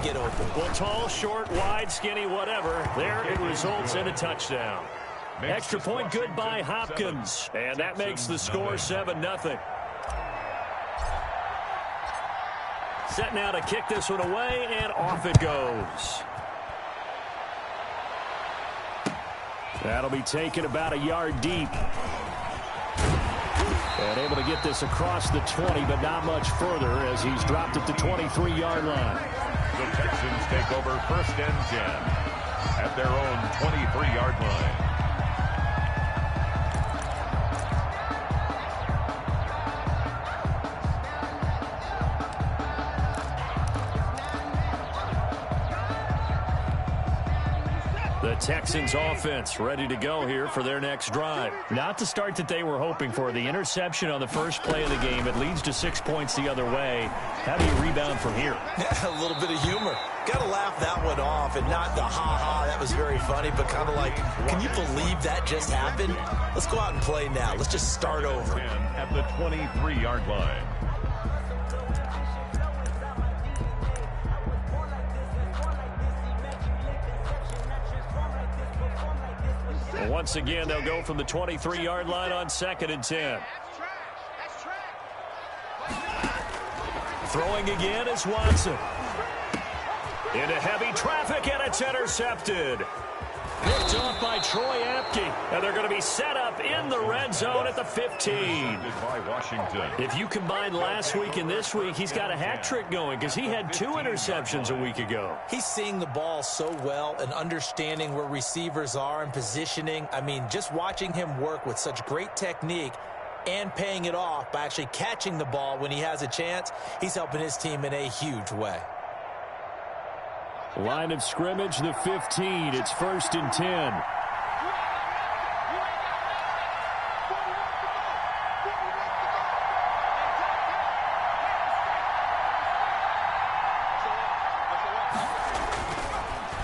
get open. Well, tall, short, wide, skinny, whatever. There it results in a touchdown. Extra point good by Hopkins. And that makes the score 7-0. Set now to kick this one away, and off it goes. That'll be taken about a yard deep. And able to get this across the 20, but not much further as he's dropped at the 23-yard line. The Texans take over 1st and 10 at their own 23-yard line. The Texans offense ready to go here for their next drive. Not the start that they were hoping for. The interception on the first play of the game. It leads to 6 points the other way. How do you rebound from here? Yeah, a little bit of humor. Got to laugh that one off and not the ha-ha. That was very funny, but kind of like, can you believe that just happened? Let's go out and play now. Let's just start over. At the 23-yard line. Once again, they'll go from the 23-yard line on 2nd and 10. Throwing again is Watson. Into heavy traffic, and it's intercepted. Picked off by Troy Apke. And they're going to be set up in the red zone at the 15. By Washington. If you combine last week and this week, he's got a hat trick going because he had 2 interceptions a week ago. He's seeing the ball so well and understanding where receivers are and positioning. I mean, just watching him work with such great technique and paying it off by actually catching the ball when he has a chance, he's helping his team in a huge way. Line of scrimmage, the 15. It's 1st and 10.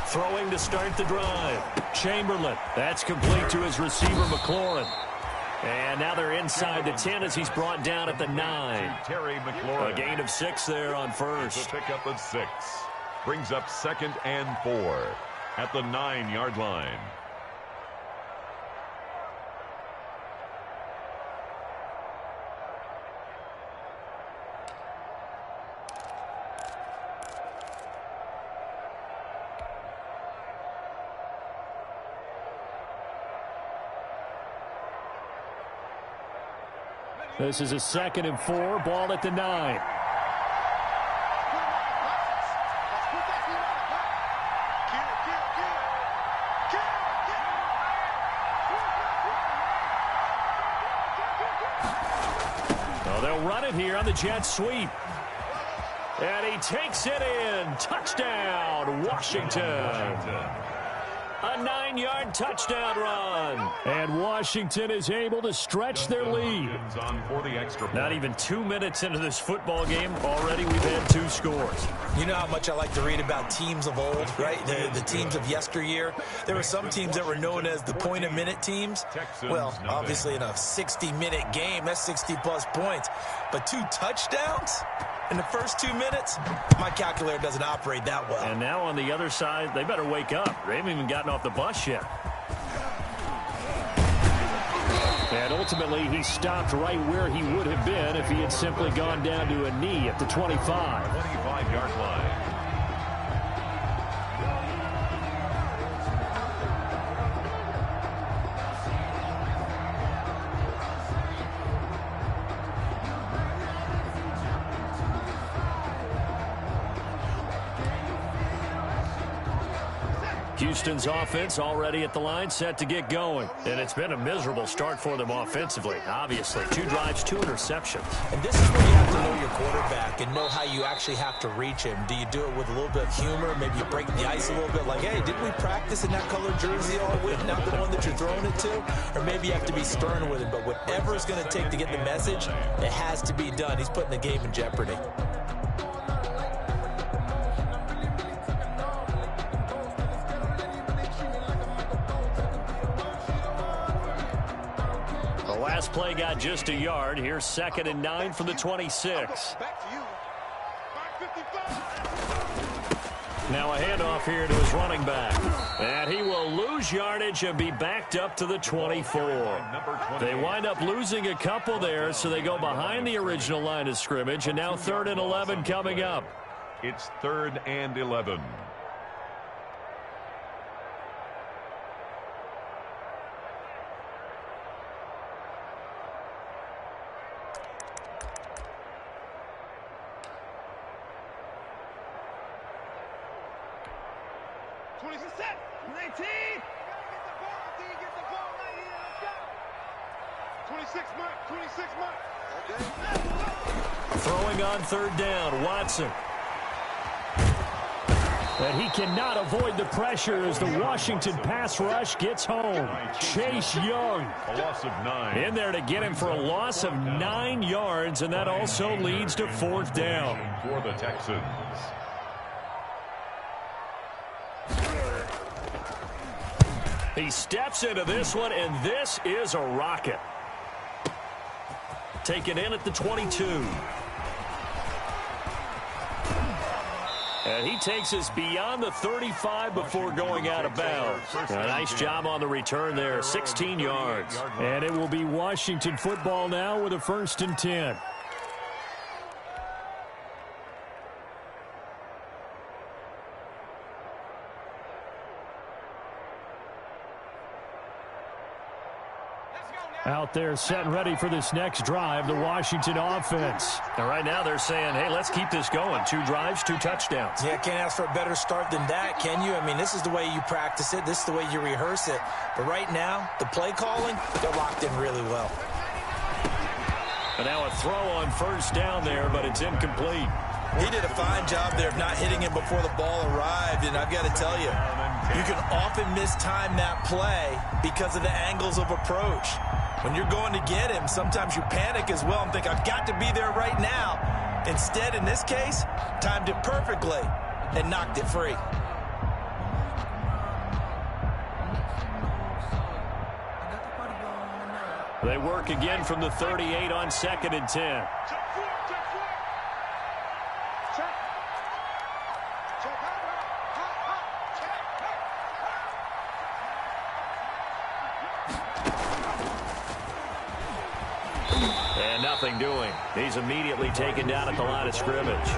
Throwing to start the drive. Chamberlain. That's complete to his receiver, McLaurin. And now they're inside the 10 as he's brought down at the 9. Terry McLaurin. A gain of 6 there on first. A pickup of 6. Brings up 2nd and 4 at the 9-yard line. This is a 2nd and 4, ball at the 9. Here on the jet sweep. And he takes it in. Touchdown, Washington. A 9-yard touchdown run. And Washington is able to stretch their lead. Not even 2 minutes into this football game, already we've had 2 scores. You know how much I like to read about teams of old, right? The teams of yesteryear. There were some teams that were known as the point-a-minute teams. Well, obviously in a 60-minute game, that's 60-plus points. But 2 touchdowns in the first 2 minutes? My calculator doesn't operate that well. And now on the other side, they better wake up. They haven't even gotten off the bus yet. And ultimately, he stopped right where he would have been if he had simply gone down to a knee at the 25. 25-yard line. Houston's offense already at the line, set to get going. And it's been a miserable start for them offensively, obviously. 2 drives, 2 interceptions. And this is where you have to know your quarterback and know how you actually have to reach him. Do you do it with a little bit of humor? Maybe you break the ice a little bit like, hey, didn't we practice in that colored jersey all week, not the one that you're throwing it to? Or maybe you have to be stern with him. But whatever it's going to take to get the message, it has to be done. He's putting the game in jeopardy. Last play got just a yard. Here's 2nd and 9 from the 26. Now a handoff here to his running back. And he will lose yardage and be backed up to the 24. They wind up losing a couple there, so they go behind the original line of scrimmage, and now 3rd and 11 coming up. It's 3rd and 11. Throwing on 3rd down, Watson. And he cannot avoid the pressure as the Washington pass rush gets home. Chase Young. A loss of 9. In there to get him for a loss of 9 yards, and that also leads to 4th down. For the Texans. He steps into this one, and this is a rocket. Taken in at the 22. And he takes us beyond the 35 before going out of bounds. A nice job on the return there, 16 yards. And it will be Washington football now with a 1st and 10. Out there set and ready for this next drive, the Washington offense. And right now they're saying, hey, let's keep this going. 2 drives, 2 touchdowns. Yeah, can't ask for a better start than that, can you? I mean, this is the way you practice it. This is the way you rehearse it. But right now, the play calling, they're locked in really well. And now a throw on 1st down there, but it's incomplete. He did a fine job there of not hitting him before the ball arrived, and I've got to tell you, you can often mistime that play because of the angles of approach. When you're going to get him, sometimes you panic as well and think, I've got to be there right now. Instead, in this case, timed it perfectly and knocked it free. They work again from the 38 on 2nd and 10. And nothing doing. He's immediately taken down at the line of scrimmage.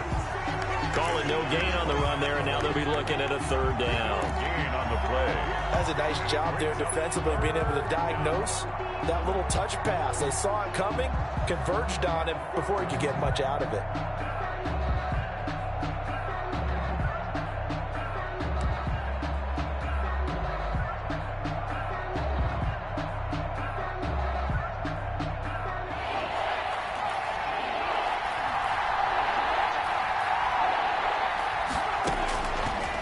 Call it no gain on the run there, and now they'll be looking at a 3rd down. Gain on the play. That's a nice job there defensively, being able to diagnose that little touch pass. They saw it coming, converged on him before he could get much out of it.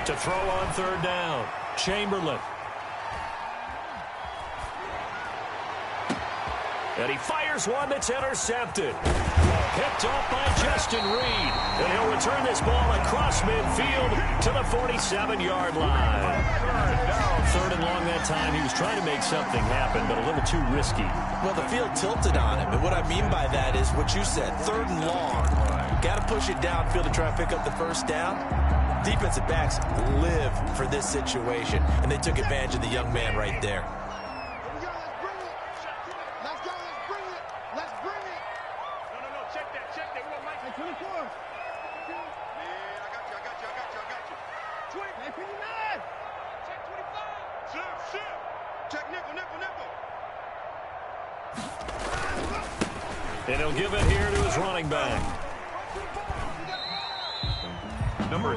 To throw on 3rd down, Chamberlain. And he fires one that's intercepted. Picked off by Justin Reed. And he'll return this ball across midfield to the 47-yard line. 3rd and long that time. He was trying to make something happen, but a little too risky. Well, the field tilted on him. And what I mean by that is what you said, 3rd and long. Got to push it downfield to try and pick up the 1st down. Defensive backs live for this situation, and they took advantage of the young man right there. And he'll give it here to his running back.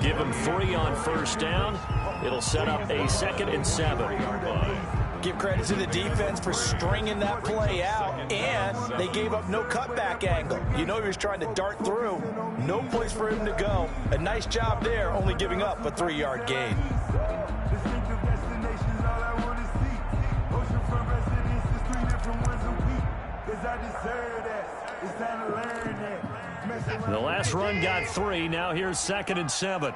Give him 3 on 1st down. It'll set up a 2nd and 7. Give credit to the defense for stringing that play out, and they gave up no cutback angle. You know he was trying to dart through. No place for him to go. A nice job there, only giving up a 3-yard gain. The last run got 3. Now here's 2nd and 7.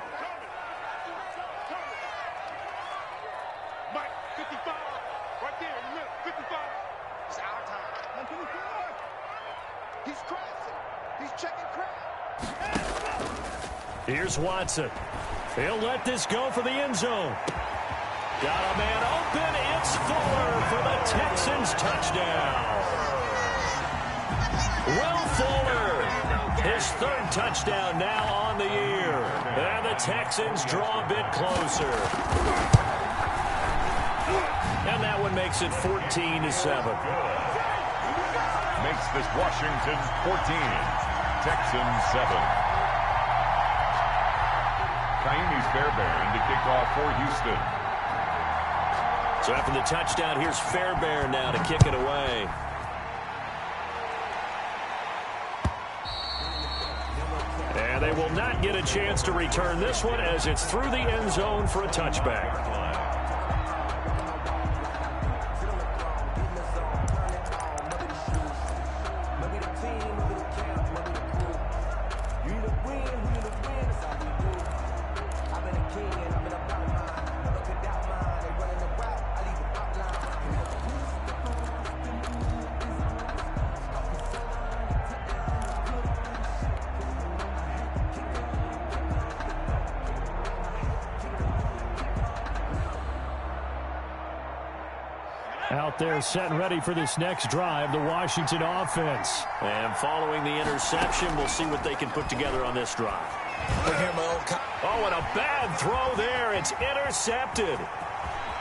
Here's Watson. He'll let this go for the end zone. Got a man open. It's Fuller for the Texans touchdown. Will Fuller, his third touchdown now on the year. And the Texans draw a bit closer. And that one makes it 14-7. Makes this Washington 14, Texans 7. Kaimi Fairbairn to kick off for Houston. So after the touchdown, here's Fairbairn now to kick it away. And they will not get a chance to return this one as it's through the end zone for a touchback. Out there set and ready for this next drive, the Washington offense. And following the interception, we'll see what they can put together on this drive. Oh, and a bad throw there. It's intercepted.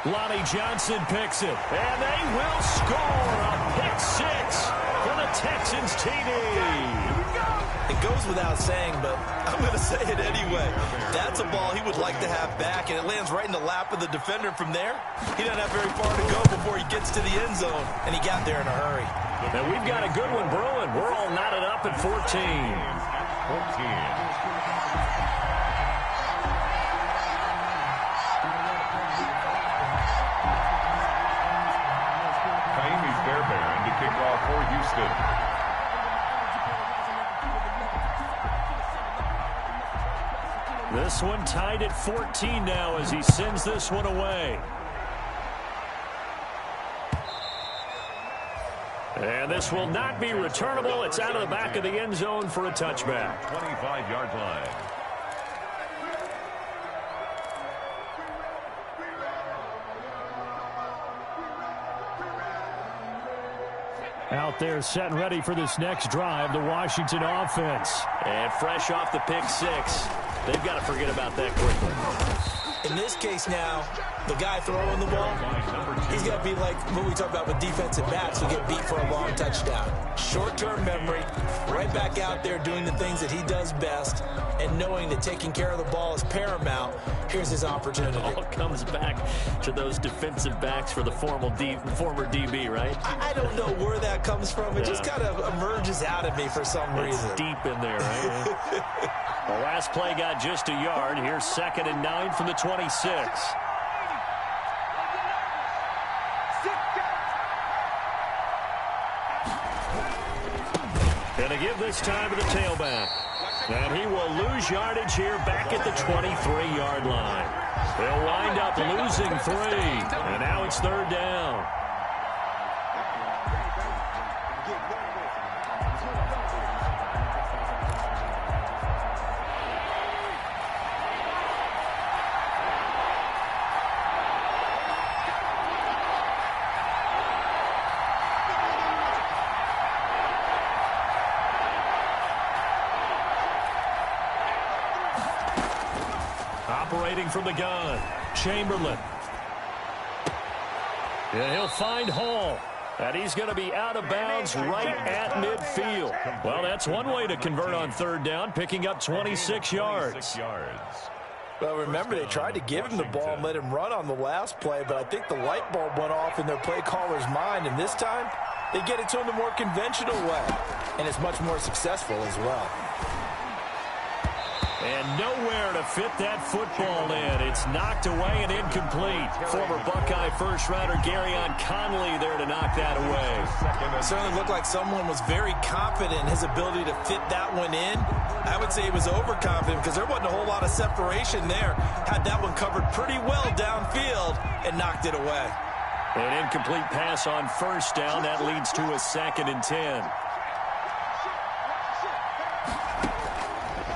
Lonnie Johnson picks it. And they will score a pick six for the Texans TD. It goes without saying, but I'm going to say it anyway. That's a ball he would like to have back, and it lands right in the lap of the defender from there. He doesn't have very far to go before he gets to the end zone, and he got there in a hurry. And we've got a good one brewing. We're all knotted up at 14. 14. Kaimi Fairbairn to kick off for Houston. This one tied at 14 now as he sends this one away. And this will not be returnable. It's out of the back of the end zone for a touchback. 25-yard line. Out there set and ready for this next drive, the Washington offense. And fresh off the pick six, they've got to forget about that quickly. In this case now, the guy throwing the ball, he's got to be like what we talk about with defensive backs who get beat for a long touchdown. Short-term memory, right back out there doing the things that he does best, and knowing that taking care of the ball is paramount. Here's his opportunity. It all comes back to those defensive backs for the former DB, right? I don't know where that comes from. It just kind of emerges out of me for some reason. It's deep in there, right? The last play got just a yard. Here's 2nd and 9 from the 26. Gonna give this time to the tailback. And he will lose yardage here back at the 23-yard line. They'll wind up losing 3. And now it's 3rd down. Operating from the gun, Chamberlain. And he'll find Hall. And he's going to be out of bounds right at midfield. Well, that's one way to convert on 3rd down, picking up 26 yards. Well, remember, they tried to give him the ball and let him run on the last play, but I think the light bulb went off in their play caller's mind, and this time they get it to him the more conventional way, and it's much more successful as well. And nowhere to fit that football in. It's knocked away and incomplete. Former Buckeye first-rounder Garyon Conley there to knock that away. It certainly looked like someone was very confident in his ability to fit that one in. I would say he was overconfident because there wasn't a whole lot of separation there. Had that one covered pretty well downfield and knocked it away. An incomplete pass on 1st down. That leads to a 2nd and 10.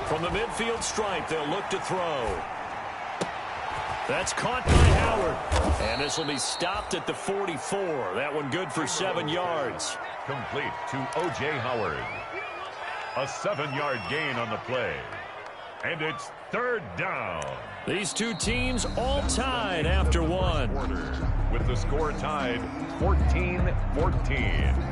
From the midfield stripe, they'll look to throw. That's caught by Howard. And this will be stopped at the 44. That one good for 7 yards. Complete to O.J. Howard. A 7-yard gain on the play. And it's third down. These two teams all tied after one. With the score tied 14-14.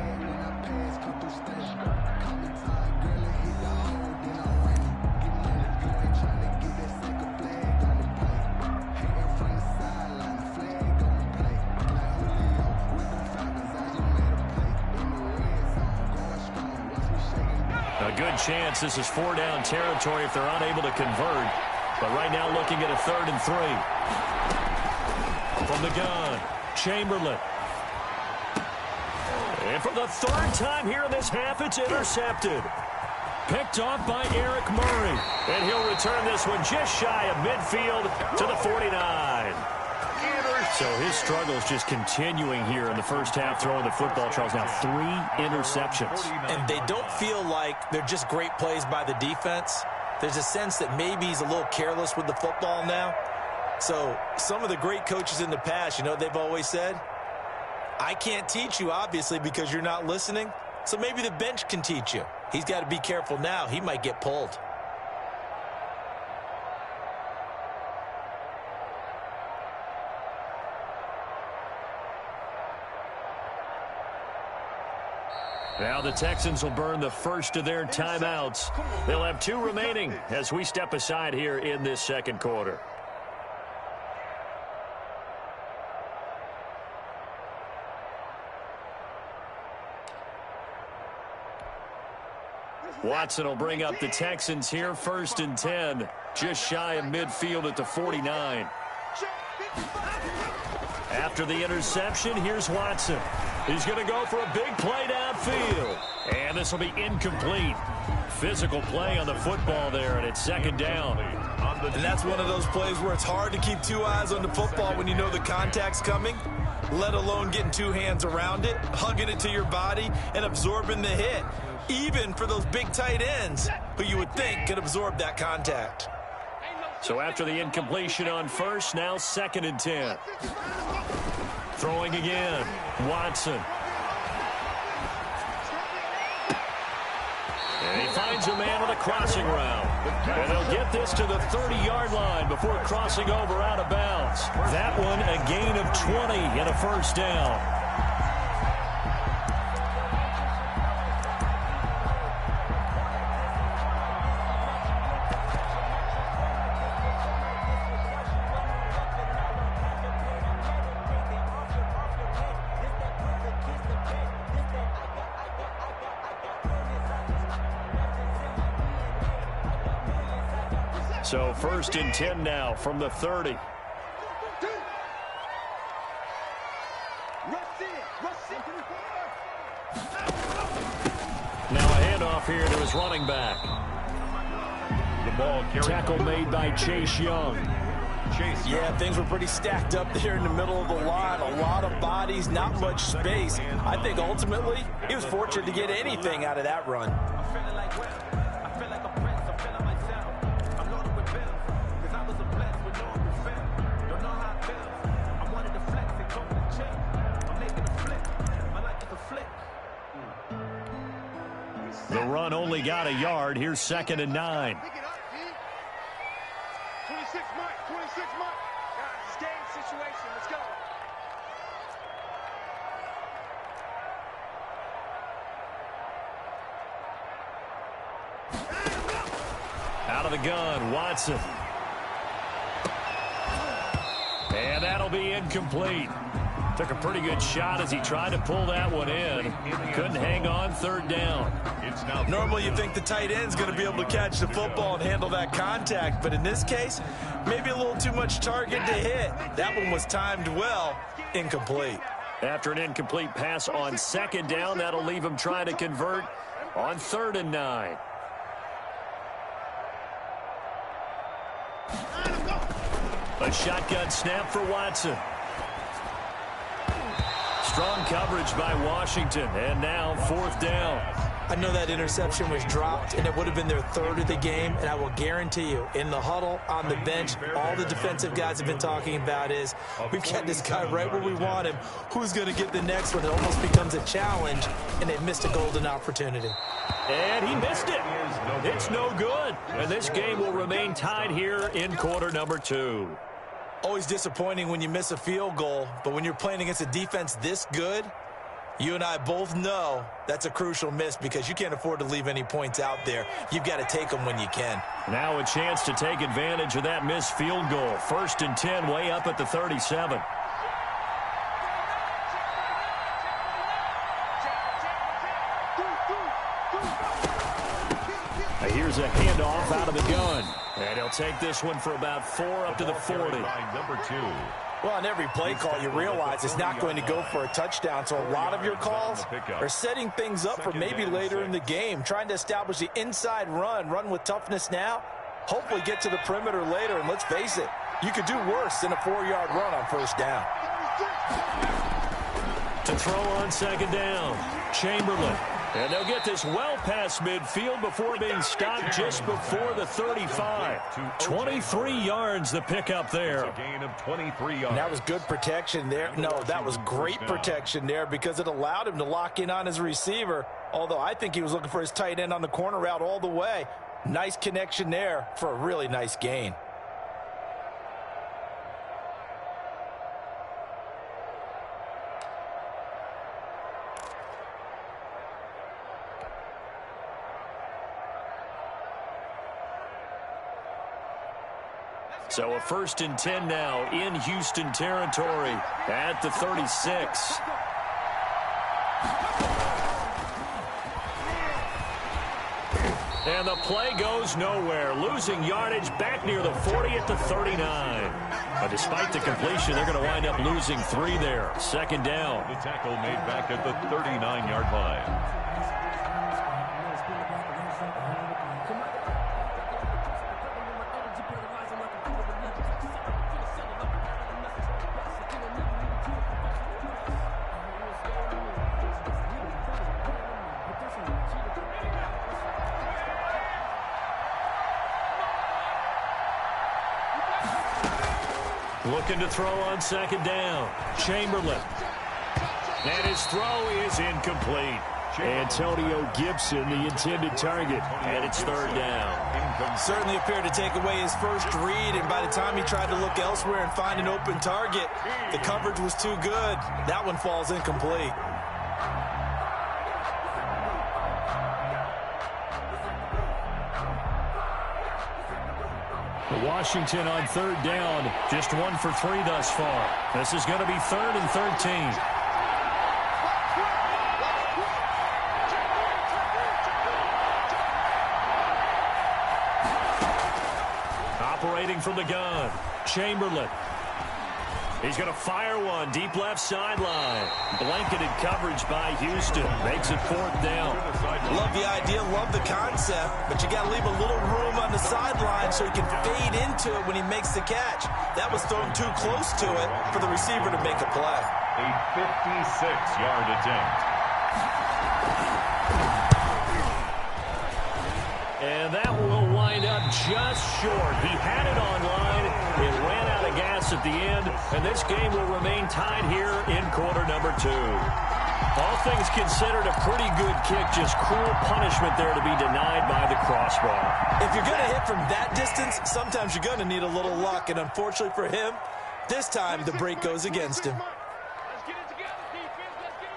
A good chance this is 4-down territory if they're unable to convert. But right now looking at a 3rd and 3. From the gun, Chamberlain. And for the 3rd time here in this half, it's intercepted. Picked off by Eric Murray. And he'll return this one just shy of midfield to the 49. So his struggles just continuing here in the first half, throwing the football, Charles. Now 3 interceptions. And they don't feel like they're just great plays by the defense. There's a sense that maybe he's a little careless with the football now. So some of the great coaches in the past, you know, they've always said, I can't teach you, obviously, because you're not listening. So maybe the bench can teach you. He's got to be careful now. He might get pulled. Now the Texans will burn the first of their timeouts. They'll have 2 remaining as we step aside here in this second quarter. Watson will bring up the Texans here, 1st and 10. Just shy of midfield at the 49. After the interception, here's Watson. He's going to go for a big play downfield. And this will be incomplete. Physical play on the football there, and it's 2nd down. And that's one of those plays where it's hard to keep 2 eyes on the football when you know the contact's coming, let alone getting 2 hands around it, hugging it to your body, and absorbing the hit. Even for those big tight ends who you would think could absorb that contact. So after the incompletion on first, now 2nd and 10. Throwing again, Watson. And he finds a man on a crossing route. And they'll get this to the 30-yard line before crossing over out of bounds. That one a gain of 20 and a 1st down. So 1st and 10 now from the 30. Now a handoff here to his running back. The ball carried. Tackle made by Chase Young. Yeah, things were pretty stacked up there in the middle of the line. A lot of bodies, not much space. I think ultimately he was fortunate to get anything out of that run. The run only got a yard. Here's 2nd and 9. 26 Mike, 26 Mike. Guys, game situation. Let's go. Out of the gun, Watson. And that'll be incomplete. Took a pretty good shot as he tried to pull that one in. Couldn't hang on, 3rd down. Normally you think the tight end's going to be able to catch the football and handle that contact, but in this case, maybe a little too much target to hit. That one was timed well, incomplete. After an incomplete pass on 2nd down, that'll leave him trying to convert on 3rd and 9. A shotgun snap for Watson. Strong coverage by Washington, and now 4th down. I know that interception was dropped, and it would have been their third of the game, and I will guarantee you, in the huddle, on the bench, all the defensive guys have been talking about is, we've got this guy right where we want him. Who's going to get the next one? It almost becomes a challenge, and they've missed a golden opportunity. And he missed it. It's no good. And this game will remain tied here in quarter number 2. Always disappointing when you miss a field goal, but when you're playing against a defense this good, you and I both know that's a crucial miss because you can't afford to leave any points out there. You've got to take them when you can. Now a chance to take advantage of that missed field goal. 1st and 10, way up at the 37. Here's a handoff out of the gun. And he'll take this one for about 4 up to the 40. Number 2. Well, on every play call, you realize it's not going to go for a touchdown. So a lot of your calls are setting things up for maybe later in the game, trying to establish the inside run with toughness now, hopefully get to the perimeter later. And let's face it, you could do worse than a 4-yard run on 1st down. To throw on 2nd down, Chamberlain. And they'll get this well past midfield before being stopped just before the 35. 23 yards the pickup there. A gain of 23 yards. And that was good protection there. No, that was great protection there because it allowed him to lock in on his receiver. Although I think he was looking for his tight end on the corner route all the way. Nice connection there for a really nice gain. So a 1st and 10 now in Houston territory at the 36. And the play goes nowhere. Losing yardage back near the 40 at the 39. But despite the completion, they're going to wind up losing 3 there. 2nd down. The tackle made back at the 39-yard line. Looking to throw on 2nd down. Chamberlain. And his throw is incomplete. Antonio Gibson, the intended target. And it's 3rd down. Certainly appeared to take away his first read, and by the time he tried to look elsewhere and find an open target, the coverage was too good. That one falls incomplete. Washington on 3rd down, just 1 for 3 thus far. This is going to be 3rd and 13. Operating from the gun, Chamberlain. He's going to fire one deep left sideline. Blanketed coverage by Houston. Makes it 4th down. Love the idea, love the concept, but you got to leave a little room on the sideline so he can fade into it when he makes the catch. That was thrown too close to it for the receiver to make a play. A 56-yard attempt. And that will wind up just short. He had it online. It ran out of gas at the end, and this game will remain tied here in quarter number 2. All things considered, a pretty good kick, just cruel punishment there to be denied by the crossbar. If you're going to hit from that distance, sometimes you're going to need a little luck, and unfortunately for him, this time the break goes against him. Let's get it together, defense. Let's get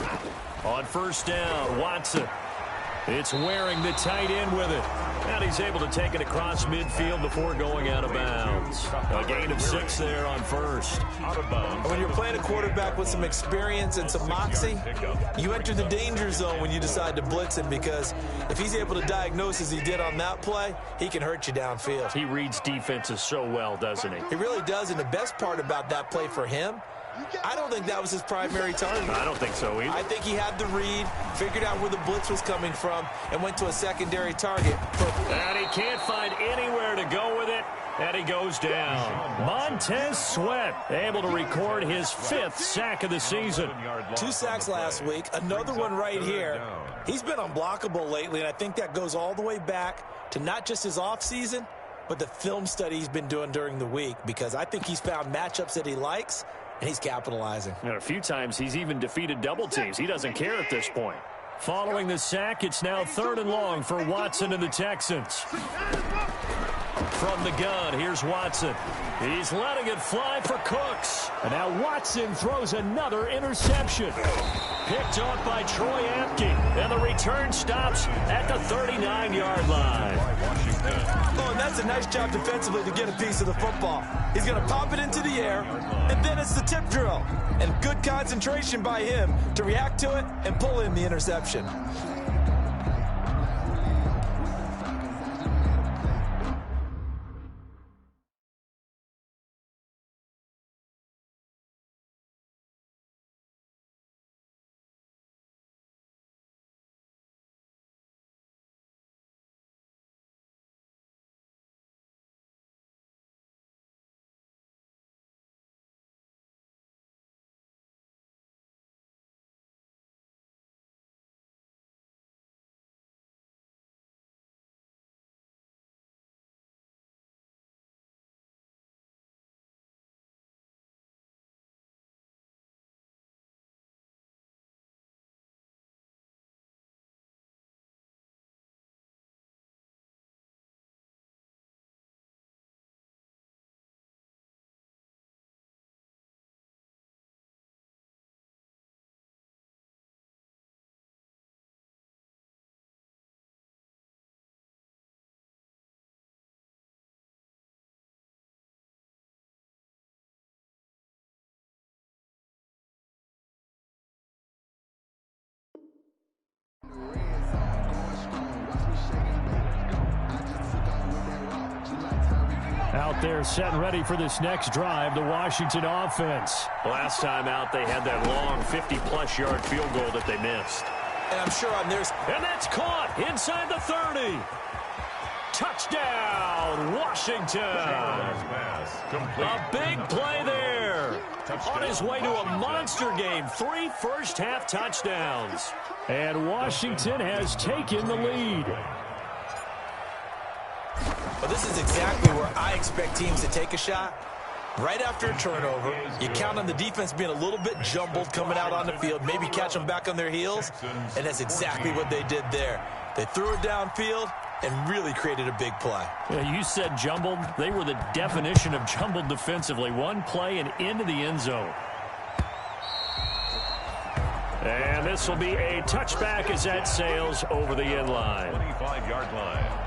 it together. On 1st down, Watson. It's Waring, the tight end, with it. And he's able to take it across midfield before going out of bounds. A gain of 6 there on 1st. Out of bounds. When you're playing a quarterback with some experience and some moxie, you enter the danger zone when you decide to blitz him, because if he's able to diagnose as he did on that play, he can hurt you downfield. He reads defenses so well, doesn't he? He really does, and the best part about that play for him I don't think that was his primary target. I don't think so either. I think he had the read, figured out where the blitz was coming from, and went to a secondary target. And he can't find anywhere to go with it, and he goes down. Montez Sweat able to record his 5th sack of the season. 2 sacks last week, another one right here. He's been unblockable lately, and I think that goes all the way back to not just his offseason, but the film study he's been doing during the week, because I think he's found matchups that he likes, and he's capitalizing. And a few times he's even defeated double teams. He doesn't care at this point. Following the sack, it's now 3rd and long for Watson and the Texans. From the gun, here's Watson. He's letting it fly for Cooks. And now Watson throws another interception. Picked off by Troy Apke. And the return stops at the 39-yard line. Oh, and that's a nice job defensively to get a piece of the football. He's going to pop it into the air, and then it's the tip drill. And good concentration by him to react to it and pull in the interception. Out there set and ready for this next drive, the Washington offense. Last time out, they had that long 50-plus yard field goal that they missed. And I'm sure on theirs. And that's caught inside the 30. Touchdown, Washington. A big play there. On his way to a monster game, 3 first-half touchdowns. And Washington has taken the lead. Well, this is exactly where I expect teams to take a shot. Right after a turnover, you count on the defense being a little bit jumbled coming out on the field, maybe catch them back on their heels, and that's exactly what they did there. They threw it downfield and really created a big play. Yeah, you said jumbled. They were the definition of jumbled defensively. One play and into the end zone. And this will be a touchback as that sails over the end line. 25-yard line.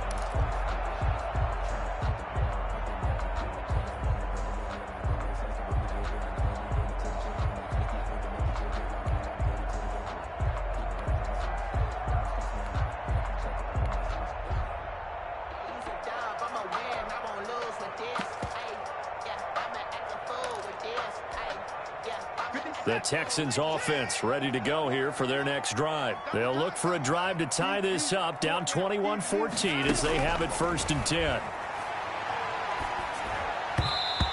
The Texans offense ready to go here for their next drive. They'll look for a drive to tie this up, down 21-14 as they have it 1st and 10.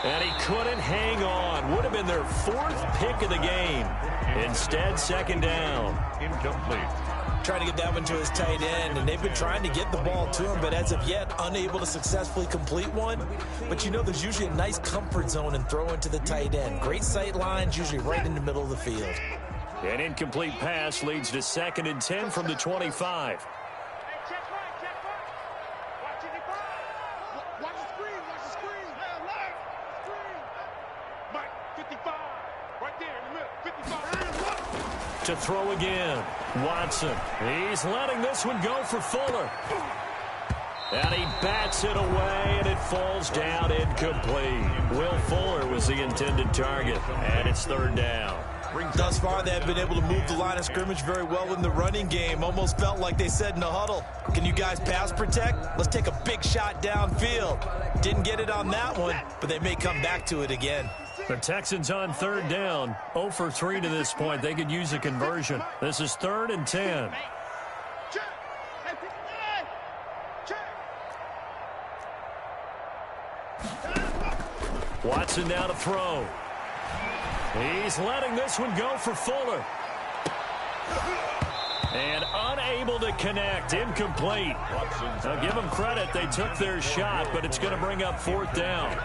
And he couldn't hang on. Would have been their 4th pick of the game. Instead, 2nd down. Incomplete. Trying to get that one to his tight end, and they've been trying to get the ball to him, but as of yet, unable to successfully complete one. But you know there's usually a nice comfort zone in throwing to the tight end. Great sight lines, usually right in the middle of the field. An incomplete pass leads to 2nd and 10 from the 25. To throw again, Watson. He's letting this one go for Fuller. And he bats it away, and it falls down incomplete. Will Fuller was the intended target, and it's 3rd down. Thus far, they have been able to move the line of scrimmage very well in the running game. Almost felt like they said in the huddle, can you guys pass protect? Let's take a big shot downfield. Didn't get it on that one, but they may come back to it again. The Texans on third down. 0 for 3 to this point. They could use a conversion. This is 3rd and 10. Watson now to throw. He's letting this one go for Fuller. And unable to connect. Incomplete. Now give them credit. They took their shot, but it's going to bring up 4th down.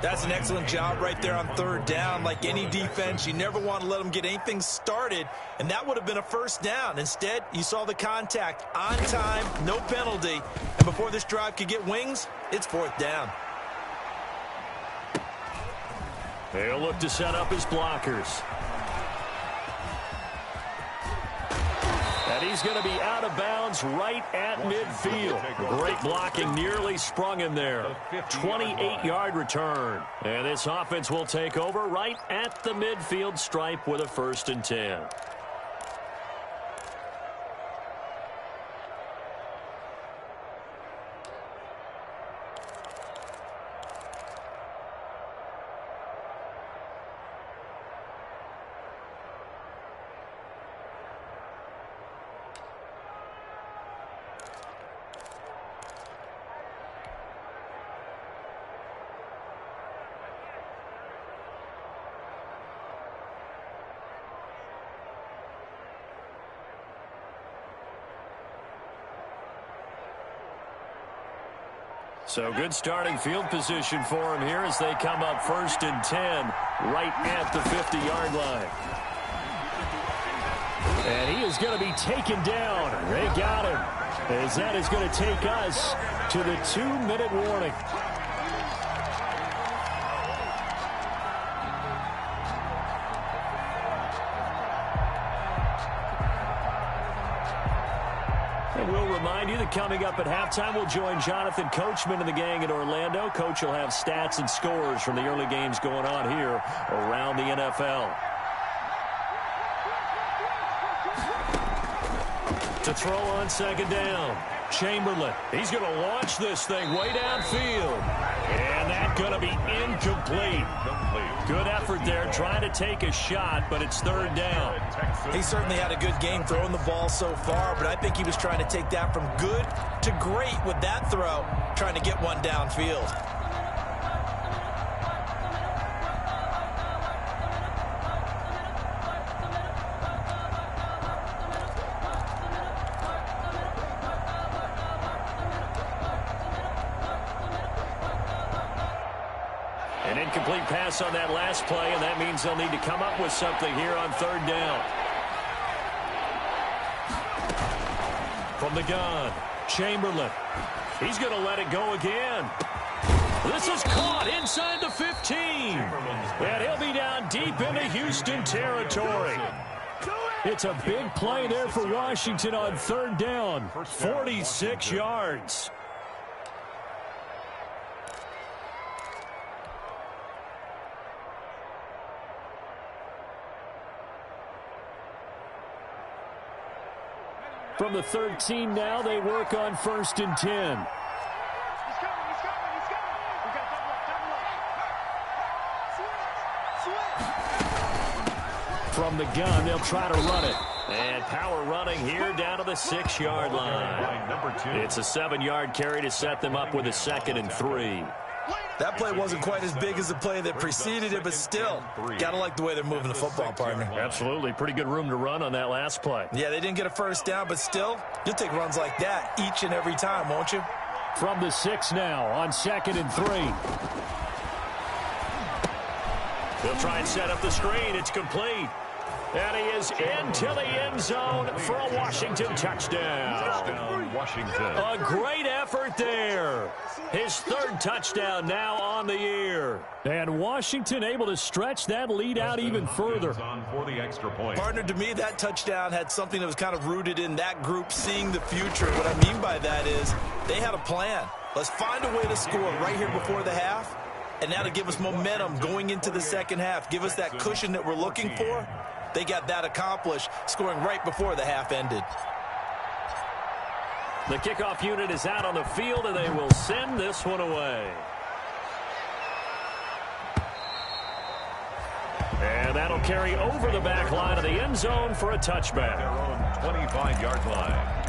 That's an excellent job right there on 3rd down. Like any defense, you never want to let them get anything started, and that would have been a 1st down. Instead, you saw the contact on time, no penalty, and before this drive could get wings, it's 4th down. They'll look to set up his blockers. And he's going to be out of bounds right at midfield. Great blocking, nearly sprung him there. 28-yard return. And this offense will take over right at the midfield stripe with a 1st and 10. So good starting field position for him here as they come up 1st and 10 right at the 50-yard line. And he is going to be taken down. They got him. As that is going to take us to the 2-minute warning. And we'll remind you that coming up at halftime, we'll join Jonathan Coachman and the gang in Orlando. Coach will have stats and scores from the early games going on here around the NFL. To throw on 2nd down, Chamberlain. He's going to launch this thing way downfield. And that's going to be incomplete. Good effort there, trying to take a shot, but it's 3rd down. He certainly had a good game throwing the ball so far, but I think he was trying to take that from good to great with that throw, trying to get one downfield. An incomplete pass on that last play, and that means they'll need to come up with something here on 3rd down. From the gun, Chamberlain. He's going to let it go again. This is caught inside the 15. And he'll be down deep into Houston territory. It's a big play there for Washington on 3rd down. 46 yards. From the 13 now, they work on 1st and 10. He's coming, he's coming, he's coming. We got double up. From the gun, they'll try to run it. And power running here down to the 6-yard line. It's a 7-yard carry to set them up with a 2nd and 3. That play wasn't quite as big as the play that preceded it, but still, got to like the way they're moving the football, partner. Absolutely. Pretty good room to run on that last play. Yeah, they didn't get a 1st down, but still, you'll take runs like that each and every time, won't you? From the 6 now on 2nd and 3. They'll try and set up the screen. It's complete. And he is into the end zone for a Washington touchdown. Washington. A great effort there. His 3rd touchdown now on the year. And Washington able to stretch that lead out even further. For the extra point. Partner, to me, that touchdown had something that was kind of rooted in that group seeing the future. What I mean by that is they had a plan. Let's find a way to score right here before the half. And now to give us momentum going into the 2nd half. Give us that cushion that we're looking for. They got that accomplished, scoring right before the half ended. The kickoff unit is out on the field, and they will send this one away. And that'll carry over the back line of the end zone for a touchback. Their own 25-yard line.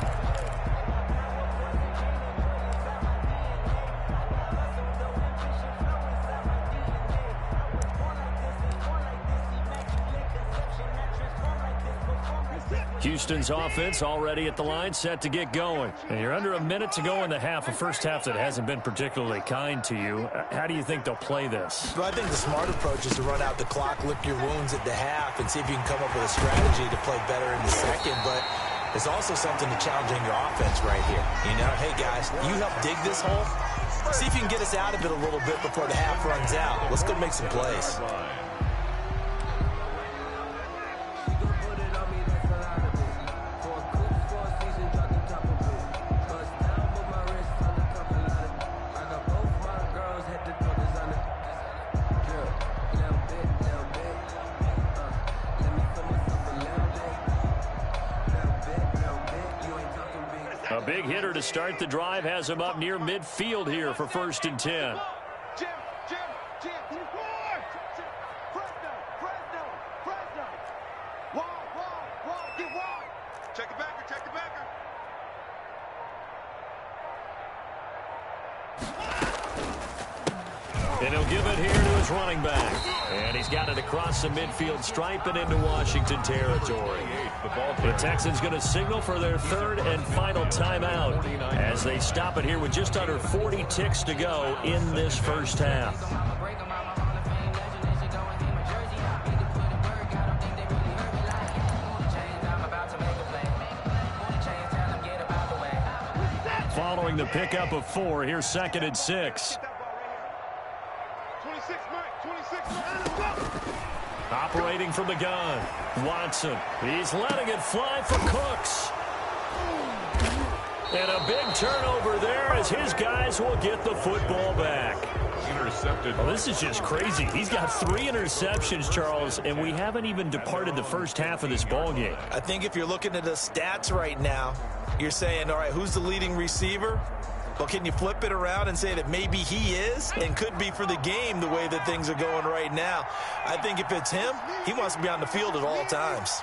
Houston's offense already at the line, set to get going. And you're under a minute to go in the half, a first half that hasn't been particularly kind to you. How do you think they'll play this? Well, I think the smart approach is to run out the clock, lick your wounds at the half, and see if you can come up with a strategy to play better in the second. But there's also something to challenging your offense right here. You know, hey, guys, you help dig this hole. See if you can get us out of it a little bit before the half runs out. Let's go make some plays. A big hitter to start the drive has him up near midfield here for 1st and 10. Check it backer, check it backer. And he'll give it here to his running back. And he's got it across the midfield stripe and into Washington territory. The Texans going to signal for their 3rd and final timeout as they stop it here with just under 40 ticks to go in this first half. Following the pickup of 4, here's 2nd and 6. 26, Mike, 26, Mike. Operating from the gun, Watson. He's letting it fly for Cooks. And a big turnover there as his guys will get the football back. Intercepted. Well, this is just crazy. He's got 3 interceptions, Charles, and we haven't even departed the first half of this ballgame. I think if you're looking at the stats right now, you're saying, all right, who's the leading receiver? Well, can you flip it around and say that maybe he is and could be for the game the way that things are going right now? I think if it's him, he wants to be on the field at all times.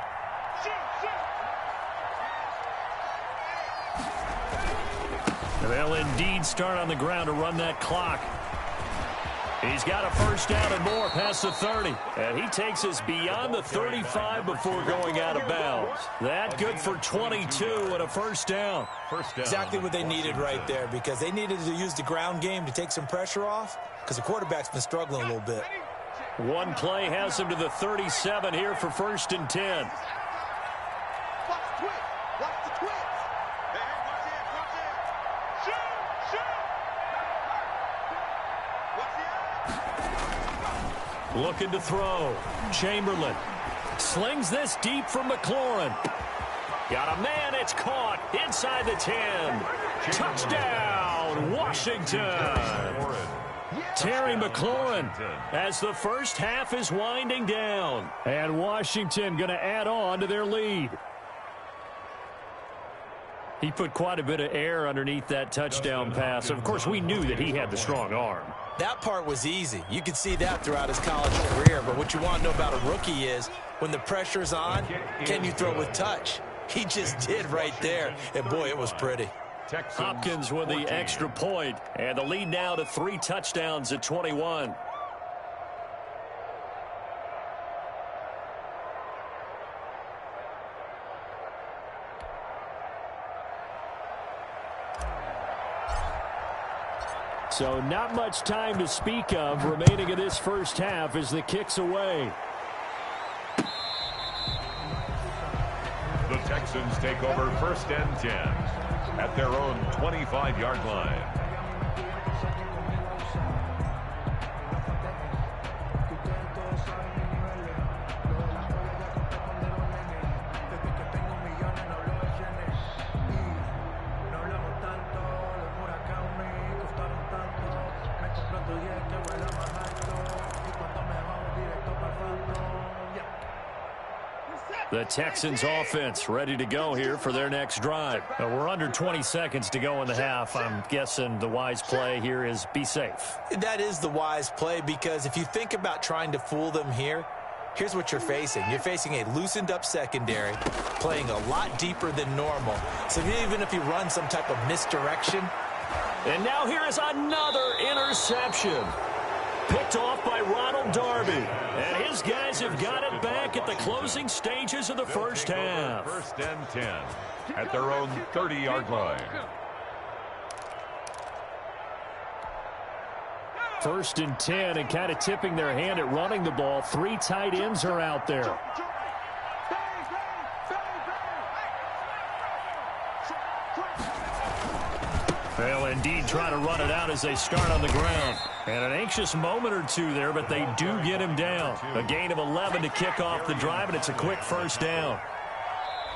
And they'll indeed start on the ground to run that clock. He's got a first down and more past the 30. And he takes us beyond the 35 before going out of bounds. That good for 22 and a first down. Exactly what they needed right there, because they needed to use the ground game to take some pressure off, because the quarterback's been struggling a little bit. One play has him to the 37 here for 1st and 10. Watch the twitch. Watch the twitch. Hey, watch it, watch it. Shoot, shoot. Watch the eye. Looking to throw. Chamberlain slings this deep from McLaurin. Got a man, it's caught inside the 10. Touchdown, Washington. Terry McLaurin as the first half is winding down. And Washington going to add on to their lead. He put quite a bit of air underneath that touchdown pass. Of course, we knew that he had the strong arm. That part was easy. You could see that throughout his college career. But what you want to know about a rookie is when the pressure's on, can you throw with touch? He just did right there. And, boy, it was pretty. Hopkins with the extra point, and the lead now to 3 touchdowns at 21. So not much time to speak of remaining in this first half as the kick's away. The Texans take over 1st and 10 at their own 25-yard line. The Texans offense ready to go here for their next drive. We're under 20 seconds to go in the half. I'm guessing the wise play here is be safe. That is the wise play, because if you think about trying to fool them here, here's what you're facing. You're facing a loosened up secondary, playing a lot deeper than normal. So even if you run some type of misdirection. And now here is another interception. Picked off by Ronald Darby. And his guys have got it back at the closing stages of the first half. First and 10 at their own 30-yard line. First and 10, and kind of tipping their hand at running the ball. 3 tight ends are out there. They'll indeed try to run it out as they start on the ground. And an anxious moment or two there, but they do get him down. A gain of 11 to kick off the drive, and it's a quick first down.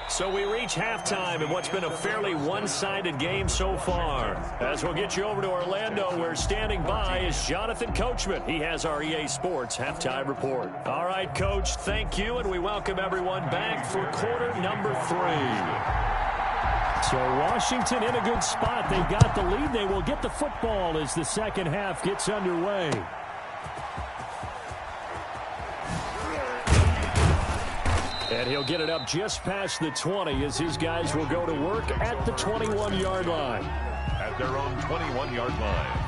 So we reach halftime in what's been a fairly one-sided game so far. As we'll get you over to Orlando, where standing by is Jonathan Coachman. He has our EA Sports halftime report. All right, Coach, thank you, and we welcome everyone back for quarter number 3. So Washington in a good spot. They've got the lead. They will get the football as the second half gets underway. And he'll get it up just past the 20 as his guys will go to work at the 21-yard line. At their own 21-yard line.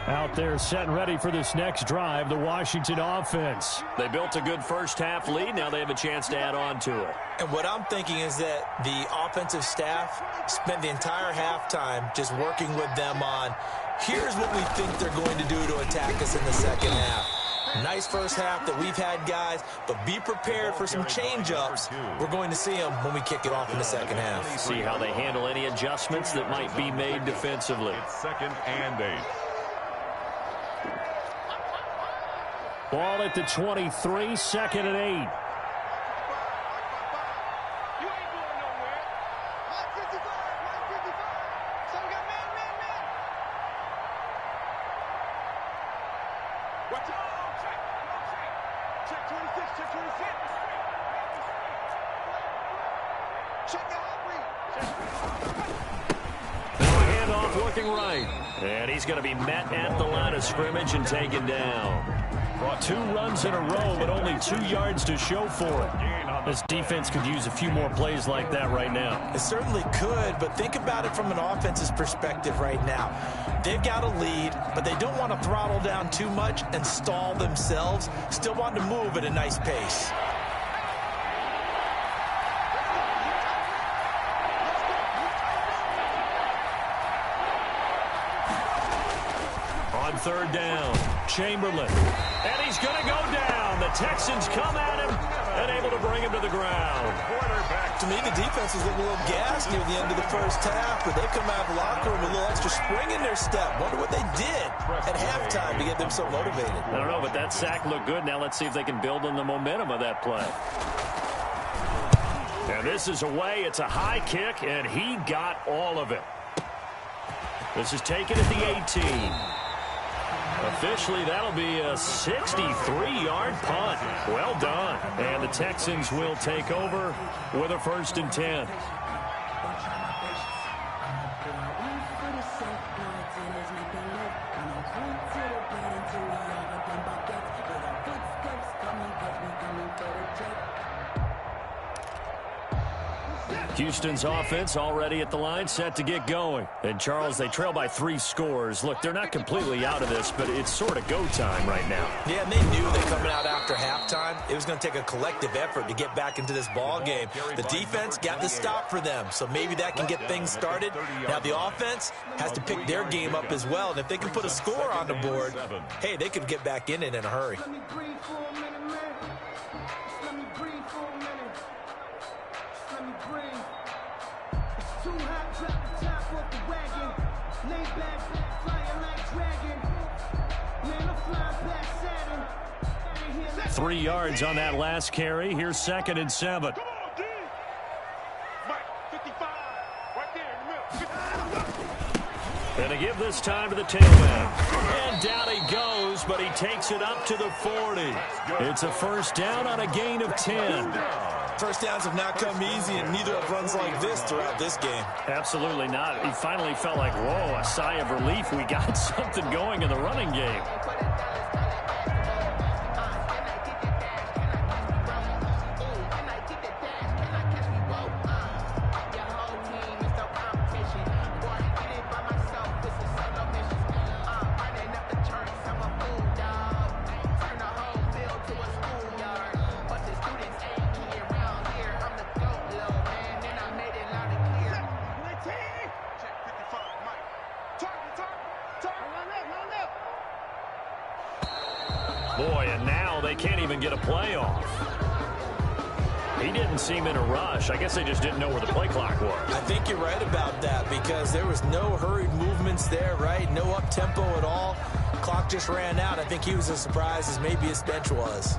Out there set and ready for this next drive, the Washington offense. They built a good first half lead. Now they have a chance to add on to it. And what I'm thinking is that the offensive staff spent the entire halftime just working with them on, here's what we think they're going to do to attack us in the second half. Nice first half that we've had, guys, but be prepared for some change-ups. We're going to see them when we kick it off in the second half. See how they handle any adjustments that might be made defensively. It's 2nd and 8. Ball at the 23, 2nd and 8. You ain't going nowhere. 155, 155. So we got man. Watch out. Check 26, check 26. Check your hot read. Now a handoff looking right. And he's going to be met at the line of scrimmage and taken down. 2 runs in a row, but only 2 yards to show for it. This defense could use a few more plays like that right now. It certainly could, but think about it from an offense's perspective right now. They've got a lead, but they don't want to throttle down too much and stall themselves. Still want to move at a nice pace. On 3rd down, Chamberlain. And he's going to go down. The Texans come at him and able to bring him to the ground. To me, the defense was looking a little gassed near the end of the first half, but they come out of the locker room with a little extra spring in their step. Wonder what they did at halftime to get them so motivated. I don't know, but that sack looked good. Now let's see if they can build on the momentum of that play. And this is away. It's a high kick, and he got all of it. This is taken at the 18. Officially, that'll be a 63-yard punt. Well done. And the Texans will take over with a 1st and 10. Houston's offense already at the line, set to get going. And, Charles, they trail by 3 scores. Look, they're not completely out of this, but it's sort of go time right now. Yeah, and they knew that coming out after halftime, it was going to take a collective effort to get back into this ball game. The defense got the stop for them, so maybe that can get things started. Now, the offense has to pick their game up as well, and if they can put a score on the board, hey, they could get back in it in a hurry. Let me breathe for a minute, man. Let me breathe for a minute. Let me breathe. It's too hot, drop the top off the wagon. Lay back, flying like dragon. Man, I'm flying past Saturn. 3 yards on that last carry. Here's 2nd and 7. Come on, D. Mike, 55. Right there in the middle. Gonna give this time to the tailback. And down he goes, but he takes it up to the 40. It's a first down on a gain of 10. First downs have not come easy, and neither have runs like this throughout this game. Absolutely not. He finally felt like, whoa, a sigh of relief. We got something going in the running game. Boy, and now they can't even get a play off. He didn't seem in a rush. I guess they just didn't know where the play clock was. I think you're right about that because there was no hurried movements there, right? No up-tempo at all. Clock just ran out. I think he was as surprised as maybe his bench was.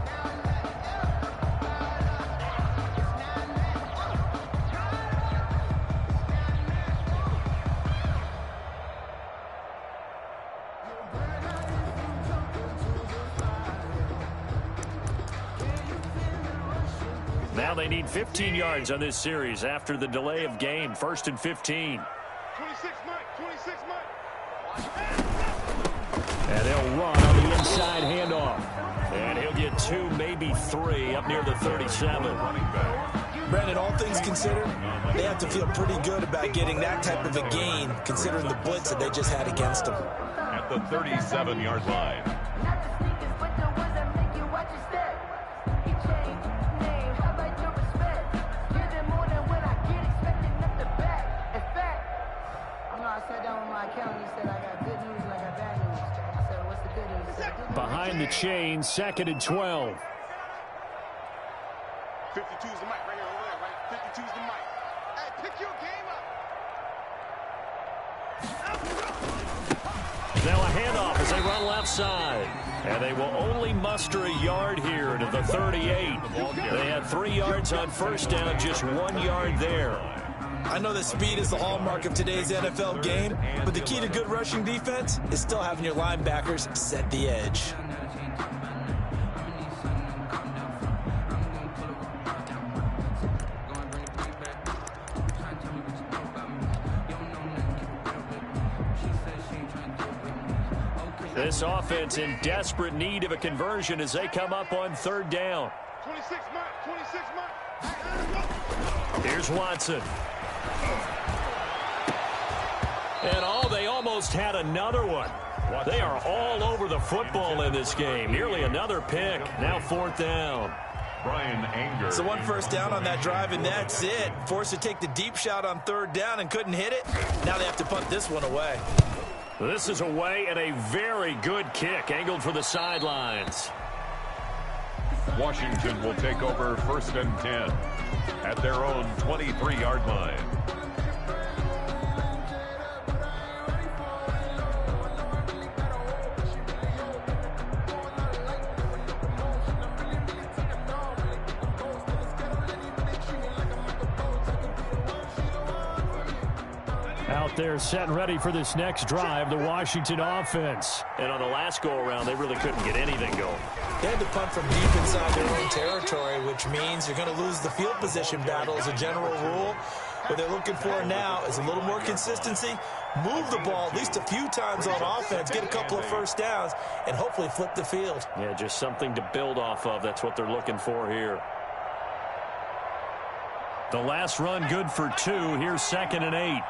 Now they need 15 yards on this series after the delay of game. 1st and 15. 26, Mike. 26, Mike. And they'll run on the inside handoff. And he'll get 2, maybe 3 up near the 37. Brandon, all things considered, they have to feel pretty good about getting that type of a gain considering the blitz that they just had against them. At the 37-yard line. Behind the chain, 2nd and 12. 52's the mic right here over there, right? 52's the mic. Hey, pick your game up. Now a handoff as they run left side. And they will only muster a yard here to the 38. They had 3 yards on first down, just 1 yard there. I know that speed is the hallmark of today's NFL game, but the key to good rushing defense is still having your linebackers set the edge. This offense in desperate need of a conversion as they come up on 3rd down. 26, Mike. 26, Mike. Here's Watson. And they almost had another one. They are all over the football in this game. Nearly another pick. Now 4th down. Brian Anger. So 1 first down on that drive, and that's it. Forced to take the deep shot on 3rd down and couldn't hit it. Now they have to punt this one away. This is away and a very good kick angled for the sidelines. Washington will take over 1st and 10 at their own 23-yard line. Out there set and ready for this next drive, the Washington offense. And on the last go-around, they really couldn't get anything going. They had to punt from deep inside their own territory, which means you're going to lose the field position battle as a general rule. What they're looking for now is a little more consistency, move the ball at least a few times on offense, get a couple of first downs, and hopefully flip the field. Yeah, just something to build off of. That's what they're looking for here. The last run good for 2. Here's 2nd and 8.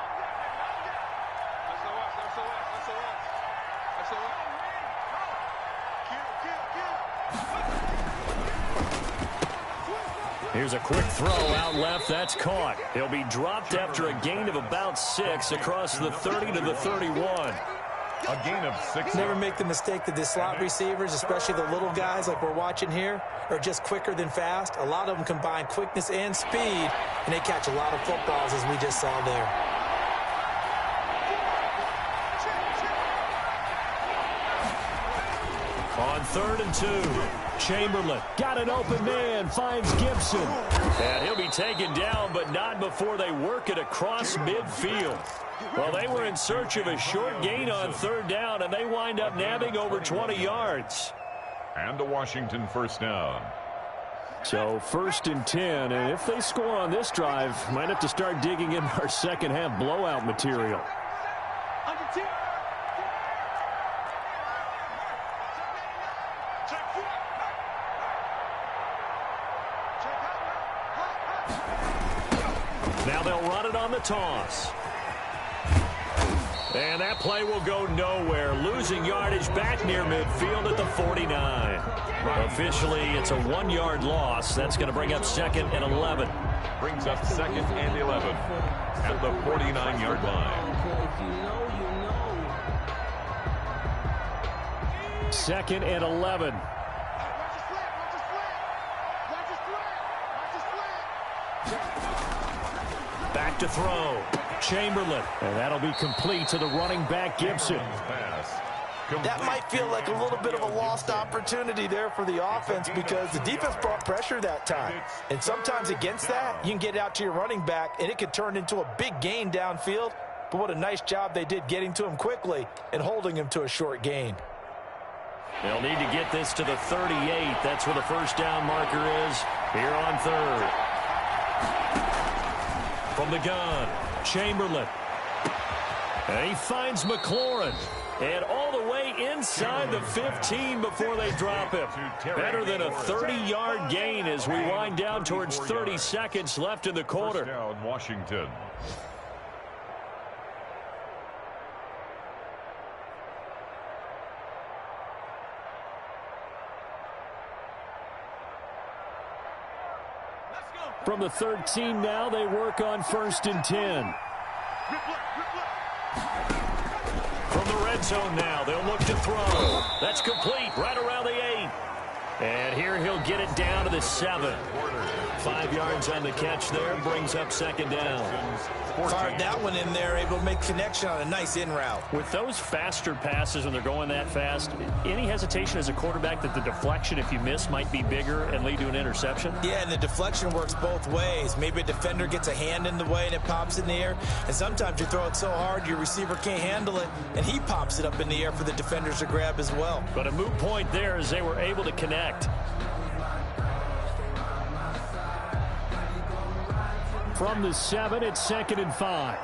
Here's a quick throw out left. That's caught. He'll be dropped after a gain of about 6 across the 30 to the 31. A gain of 6. Never make the mistake that the slot receivers, especially the little guys like we're watching here, are just quicker than fast. A lot of them combine quickness and speed, and they catch a lot of footballs, as we just saw there. On 3rd and 2. Chamberlain got an open man, finds Gibson. And he'll be taken down, but not before they work it across midfield. Well, they were in search of a short gain on third down, and they wind up nabbing over 20 yards. And a Washington first down. So 1st and 10, and if they score on this drive, might have to start digging in our second half blowout material. Now they'll run it on the toss. And that play will go nowhere. Losing yardage back near midfield at the 49. Officially, it's a 1-yard loss. That's going to bring up 2nd and 11. Brings up 2nd and 11 at the 49-yard line. 2nd and 11. Back to throw. Chamberlain. And that'll be complete to the running back, Gibson. That might feel like a little bit of a lost opportunity there for the offense because the defense brought pressure that time. And sometimes against that, you can get out to your running back, and it could turn into a big gain downfield. But what a nice job they did getting to him quickly and holding him to a short gain. They'll need to get this to the 38. That's where the first down marker is here on third. From the gun, Chamberlain. And he finds McLaurin. And all the way inside the 15 before they drop him. Better than a 30-yard gain as we wind down towards 30 seconds left in the quarter. First down, Washington. From the 13 now, they work on 1st and 10. From the red zone now, they'll look to throw. That's complete right around the 8. And here he'll get it down to the 7. 5 yards on the catch there, brings up 2nd down. Fired that one in there, able to make connection on a nice in route. With those faster passes when they're going that fast, any hesitation as a quarterback that the deflection, if you miss, might be bigger and lead to an interception? Yeah, and the deflection works both ways. Maybe a defender gets a hand in the way and it pops in the air. And sometimes you throw it so hard your receiver can't handle it, and he pops it up in the air for the defenders to grab as well. But a moot point there as they were able to connect. From the 7, it's 2nd and 5.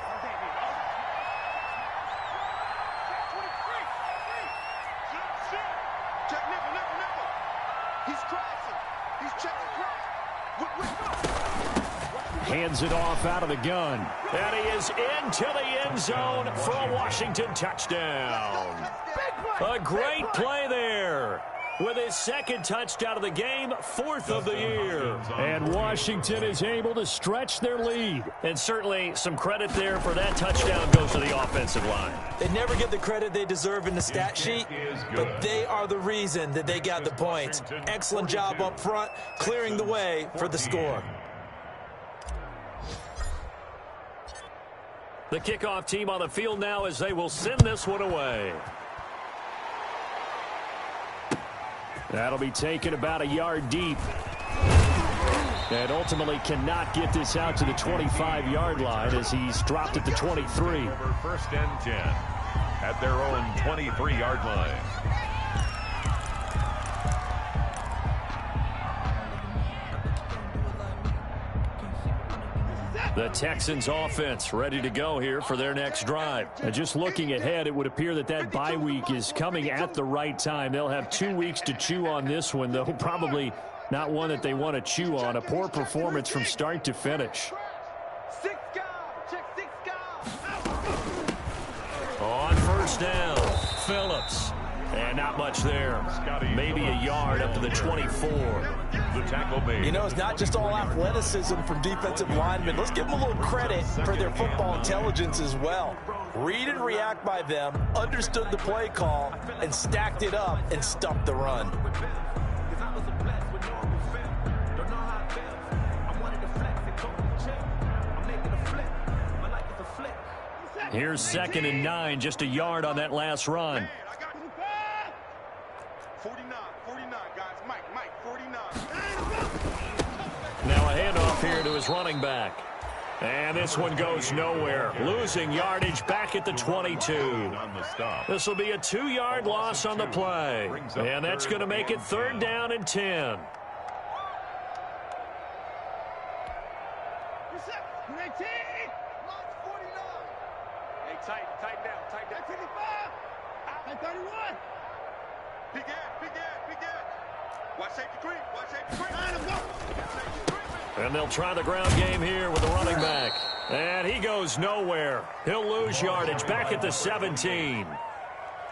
Hands it off out of the gun. And he is into the end zone for a Washington touchdown. A great play there. With his 2nd touchdown of the game, 4th of the year. And Washington is able to stretch their lead. And certainly some credit there for that touchdown goes to the offensive line. They never get the credit they deserve in the stat sheet, but they are the reason that they got the points. Excellent job up front, clearing the way for the score. The kickoff team on the field now as they will send this one away. That'll be taken about a yard deep. And ultimately cannot get this out to the 25-yard line as he's dropped at the 23. 1st and 10 at their own 23-yard line. The Texans offense ready to go here for their next drive. And just looking ahead, it would appear that that bye week is coming at the right time. They'll have 2 weeks to chew on this one, though probably not one that they want to chew on. A poor performance from start to finish. On 1st down, Phillips. And not much there. Maybe a yard up to the 24. The tackle made. You know, it's not just all athleticism from defensive linemen. Let's give them a little credit for their football intelligence as well. Read and react by them, understood the play call, and stacked it up and stuffed the run. Here's 2nd and 9, just a yard on that last run. 49, guys. Mike. here to his running back. And this one goes nowhere. Losing yardage back at the 22. This will be a 2-yard loss on the play. And that's going to make it 3rd down and 10. Tighten down. 31. Big end. Watch safety creep. And they'll try the ground game here with the running back. And he goes nowhere. He'll lose yardage back at the 17.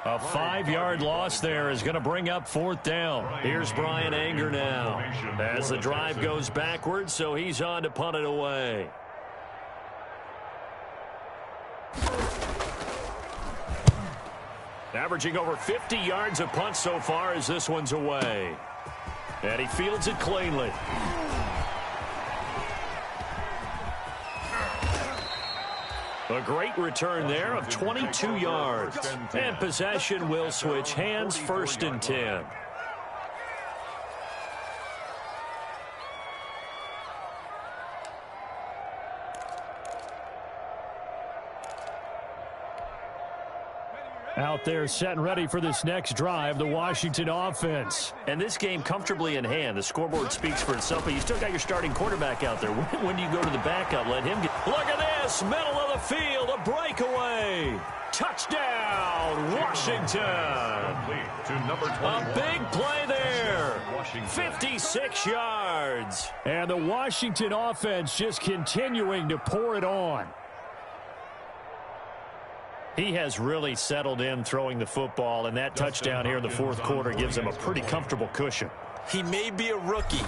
A 5-yard loss there is going to bring up 4th down. Here's Brian Anger now as the drive goes backwards, so he's on to punt it away. Averaging over 50 yards a punt so far as this one's away. And he fields it cleanly. A great return there of 22 yards. And possession will switch hands, 1st and 10. Out there set and ready for this next drive, the Washington offense. And this game comfortably in hand. The scoreboard speaks for itself, but you still got your starting quarterback out there. When do you go to the backup? Let him get... Look at this! Middle of the field, a breakaway! Touchdown, Washington! A big play there! 56 yards! And the Washington offense just continuing to pour it on. He has really settled in throwing the football, and that touchdown here in the 4th quarter gives him a pretty comfortable cushion. He may be a rookie,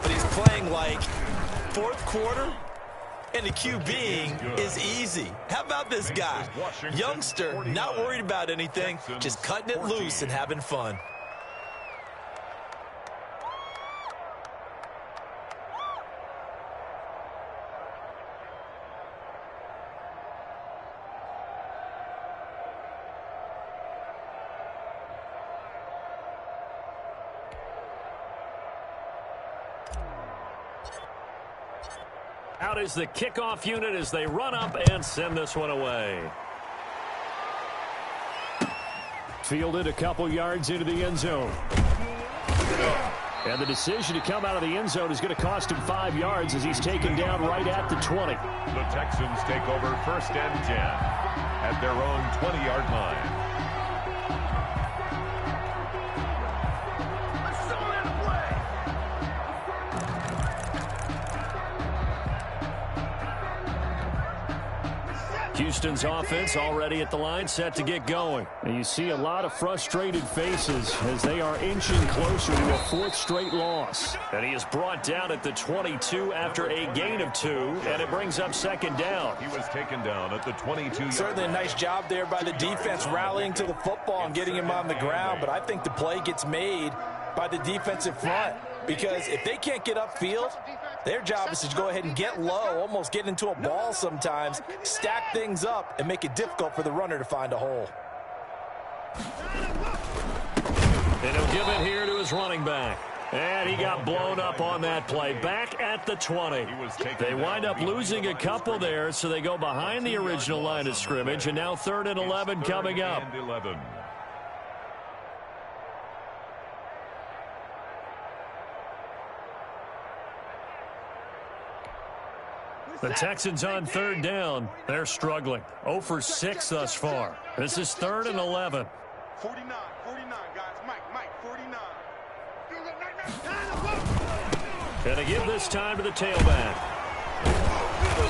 but he's playing like 4th quarter, and the QBing is easy. How about this guy? Youngster, not worried about anything, just cutting it loose and having fun. Out is the kickoff unit as they run up and send this one away. Fielded a couple yards into the end zone. And the decision to come out of the end zone is going to cost him 5 yards as he's taken down right at the 20. The Texans take over 1st and 10 at their own 20-yard line. Houston's offense already at the line, set to get going. And you see a lot of frustrated faces as they are inching closer to a 4th straight loss. And he is brought down at the 22 after a gain of 2, and it brings up 2nd down. He was taken down at the 22. Certainly a nice job there by the defense rallying to the football and getting him on the ground, but I think the play gets made by the defensive front because if they can't get upfield, their job is to go ahead and get low, almost get into a ball sometimes, stack things up, and make it difficult for the runner to find a hole. And he'll give it here to his running back. And he got blown up on that play. Back at the 20. They wind up losing a couple there, so they go behind the original line of scrimmage, and now 3rd and 11 coming up. The Texans on 3rd down. They're struggling. 0 for 6 thus far. This is 3rd and 11. 49, guys. Mike, 49. And they give this time to the tailback.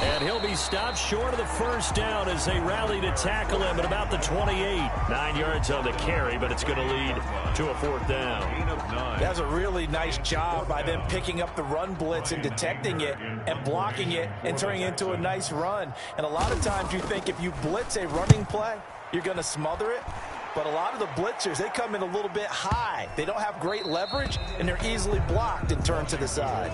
And he'll be stopped short of the 1st down as they rally to tackle him at about the 28. 9 yards on the carry, but it's going to lead to a 4th down. That's a really nice job by them picking up the run blitz and detecting it and blocking it and turning it into a nice run. And a lot of times you think if you blitz a running play, you're going to smother it. But a lot of the blitzers, they come in a little bit high. They don't have great leverage, and they're easily blocked and turned to the side.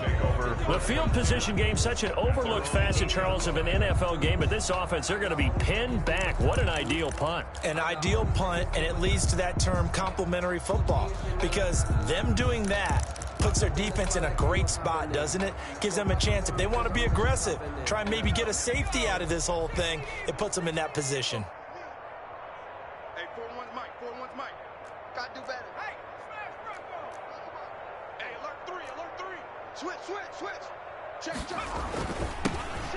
The field position game, such an overlooked facet, Charles, of an NFL game. But this offense, they're going to be pinned back. What an ideal punt. An ideal punt, and it leads to that term complementary football. Because them doing that puts their defense in a great spot, doesn't it? Gives them a chance. If they want to be aggressive, try and maybe get a safety out of this whole thing, it puts them in that position. Hey, 4-1's Mike. 4-1's Mike. Gotta do better. Hey, alert 3. Switch. Check.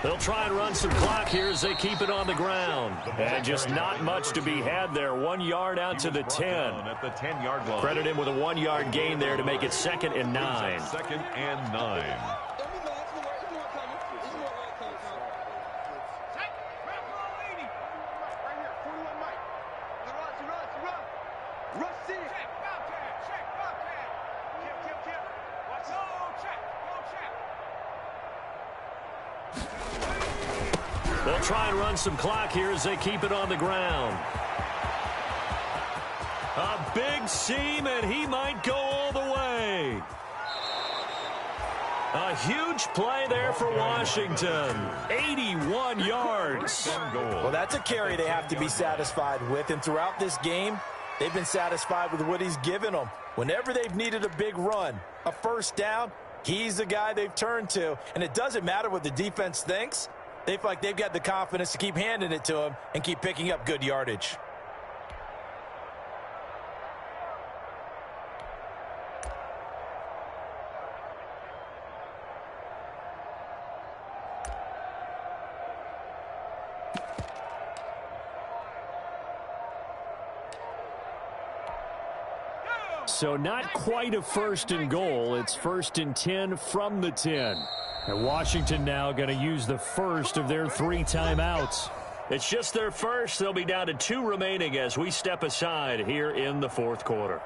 They'll try and run some clock here as they keep it on the ground. And just not much to be had there. 1 yard out to the 10. At the 10-yard line. Credit him with a 1-yard gain there to make it 2nd and 9. 2nd and 9. They'll try and run some clock here as they keep it on the ground. A big seam, and he might go all the way. A huge play there for Washington. 81 yards. Well, that's a carry they have to be satisfied with. And throughout this game, they've been satisfied with what he's given them. Whenever they've needed a big run, a first down, he's the guy they've turned to. And it doesn't matter what the defense thinks. They feel like they've got the confidence to keep handing it to him and keep picking up good yardage. So not quite a 1st and goal. It's 1st and 10 from the 10. And Washington now going to use the first of their 3 timeouts. It's just their first. They'll be down to 2 remaining as we step aside here in the 4th quarter.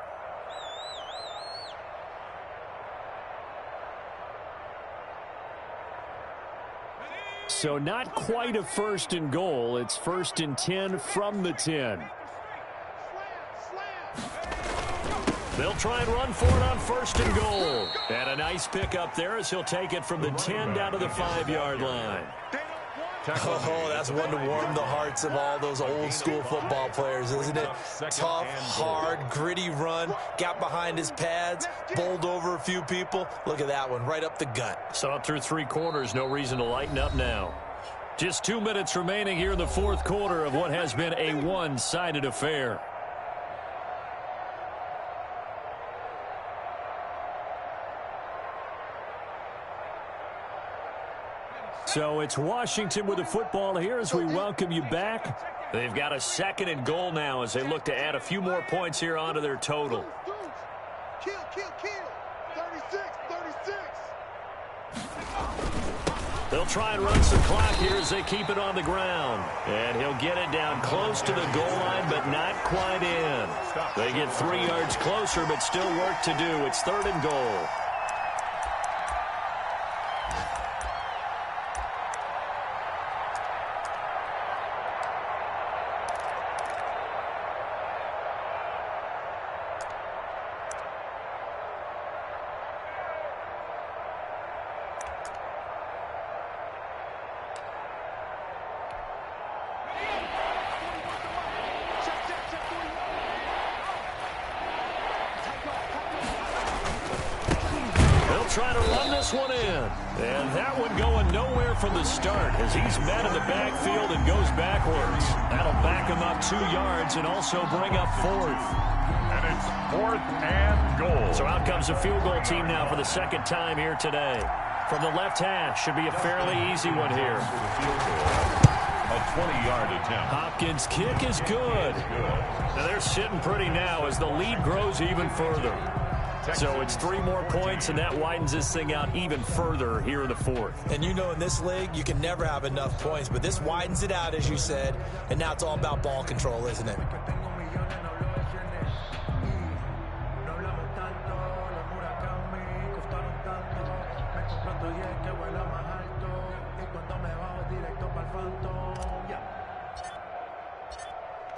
So not quite a 1st and goal. It's 1st and 10 from the 10. They'll try and run for it on 1st and goal. And a nice pickup there as he'll take it from the 10 down to the 5-yard line. Oh, that's one to warm the hearts of all those old-school football players, isn't it? Tough, hard, gritty run. Got behind his pads, bowled over a few people. Look at that one, right up the gut. So up through 3 quarters, no reason to lighten up now. Just 2 minutes remaining here in the 4th quarter of what has been a one-sided affair. So it's Washington with the football here as we welcome you back. They've got a 2nd and goal now as they look to add a few more points here onto their total. Kill. 36. They'll try and run some clock here as they keep it on the ground. And he'll get it down close to the goal line, but not quite in. They get 3 yards closer, but still work to do. It's 3rd and goal. Trying to run this one in. And that one going nowhere from the start as he's met in the backfield and goes backwards. That'll back him up 2 yards and also bring up 4th. And it's 4th and goal. So out comes the field goal team now for the 2nd time here today. From the left hash, should be a fairly easy one here. A 20-yard attempt. Hopkins' kick is good. Now they're sitting pretty now as the lead grows even further. So it's 3 more points, and that widens this thing out even further here in the 4th. And you know in this league, you can never have enough points, but this widens it out, as you said, and now it's all about ball control, isn't it?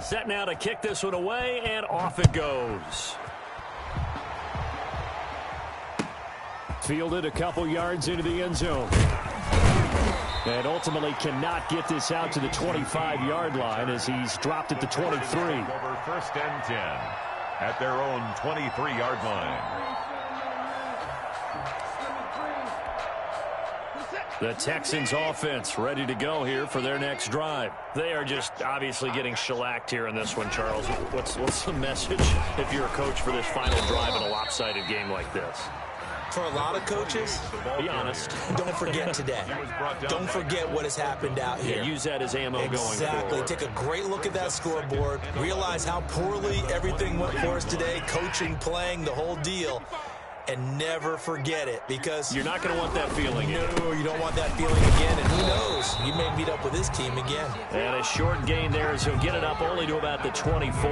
Set now to kick this one away, and off it goes. Fielded a couple yards into the end zone. And ultimately cannot get this out to the 25-yard line as he's dropped at the 23. Over 1st and 10 at their own 23-yard line. The Texans offense ready to go here for their next drive. They are just obviously getting shellacked here in this one, Charles. What's the message if you're a coach for this final drive in a lopsided game like this? For a lot of coaches, be honest. Don't forget today. Don't forget what has happened out here. Yeah, use that as ammo going forward. Exactly. Take a great look at that scoreboard. Realize how poorly everything went for us today, coaching, playing, the whole deal. And never forget it, because you're not going to want that feeling. No, you don't want that feeling again. And who knows? You may meet up with this team again. And a short gain there as he'll get it up only to about the 24.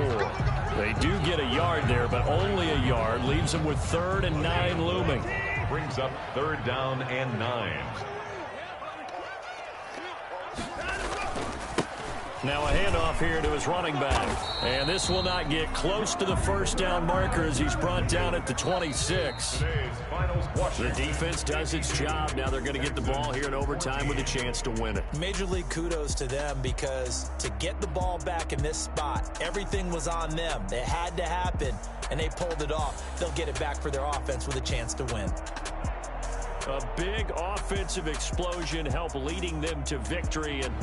They do get a yard there, but only a yard. Leaves them with 3rd and 9 looming. Brings up 3rd down and 9. Now a handoff here to his running back. And this will not get close to the first down marker as he's brought down at the 26. The defense does its job. Now they're going to get the ball here in overtime with a chance to win it. Major league kudos to them, because to get the ball back in this spot, everything was on them. It had to happen, and they pulled it off. They'll get it back for their offense with a chance to win. A big offensive explosion help leading them to victory. And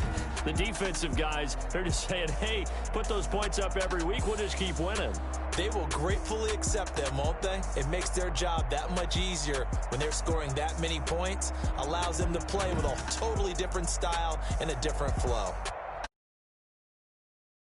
the defensive guys, they're just saying, hey, put those points up every week. We'll just keep winning. They will gratefully accept them, won't they? It makes their job that much easier when they're scoring that many points. Allows them to play with a totally different style and a different flow.